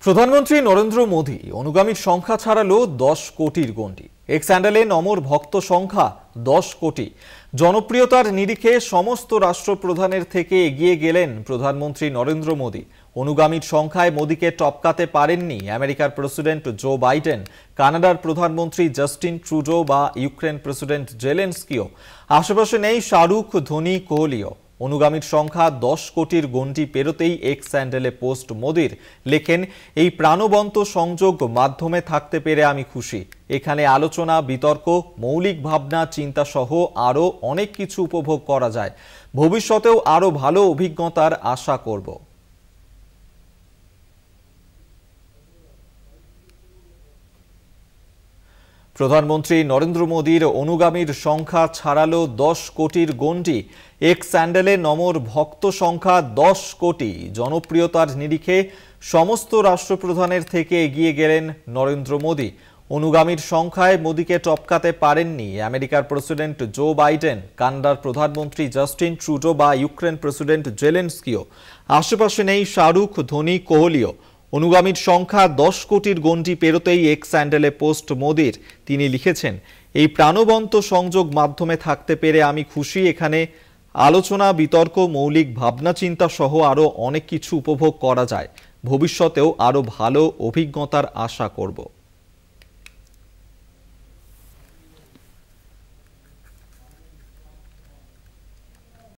প্রধানমন্ত্রী নরেন্দ্র মোদী অনুগামীর সংখ্যা ছাড়ালো 10 কোটির গণ্ডি। এক্স হ্যান্ডেলে নমর ভক্ত সংখ্যা 10 কোটি। জনপ্রিয়তার নিরিখে সমস্ত রাষ্ট্রপ্রধানের থেকে এগিয়ে গেলেন প্রধানমন্ত্রী নরেন্দ্র মোদী। অনুগামীর সংখ্যায় মোদীকে টপকাতে পারেননি আমেরিকার প্রেসিডেন্ট জো বাইডেন, কানাডার প্রধানমন্ত্রী জাস্টিন ট্রুডো বা ইউক্রেন প্রেসিডেন্ট জেলেনস্কিও। আশেপাশে নেই শাহরুখ, ধোনি, কোহলিও। অনুগামীর সংখ্যা 10 কোটির গণ্ডি পেরোতেই এক্স হ্যান্ডেলে পোস্ট মোদির লেখেন, এই প্রাণবন্ত সংযোগ মাধ্যমে থাকতে পেরে আমি খুশি। এখানে আলোচনা, বিতর্ক, মৌলিক ভাবনা, চিন্তা সহ আরও অনেক কিছু উপভোগ করা যায়। ভবিষ্যতেও আরও ভালো অভিজ্ঞতার আশা করব। প্রধানমন্ত্রী নরেন্দ্র মোদীর অনুগামীর সংখ্যা ছাড়ালো 10 কোটির গণ্ডি। এক্স হ্যান্ডেলে নমর ভক্ত সংখ্যা 10 কোটি। জনপ্রিয়তার নিরিখে সমস্ত রাষ্ট্রপ্রধানের থেকে এগিয়ে গেলেন নরেন্দ্র মোদী। অনুগামীর সংখ্যায় মোদীকে টপকাতে পারেননি আমেরিকার প্রেসিডেন্ট জো বাইডেন, কানাডার প্রধানমন্ত্রী জাস্টিন ট্রুডো বা ইউক্রেন প্রেসিডেন্ট জেলেনস্কিও। আশেপাশে নেই শাহরুখ, ধোনি, কোহলিও। অনুগামীর সংখ্যা 10 কোটির গণ্ডি পেরোতেই এক্স হ্যান্ডেলে পোস্ট মোদির তিনি লিখেছেন, এই প্রাণবন্ত সংযোগ মাধ্যমে থাকতে পেরে আমি খুশি। এখানে আলোচনা, বিতর্ক, মৌলিক ভাবনা, চিন্তা সহ আরও অনেক কিছু উপভোগ করা যায়। ভবিষ্যতেও আরও ভালো অভিজ্ঞতার আশা করব।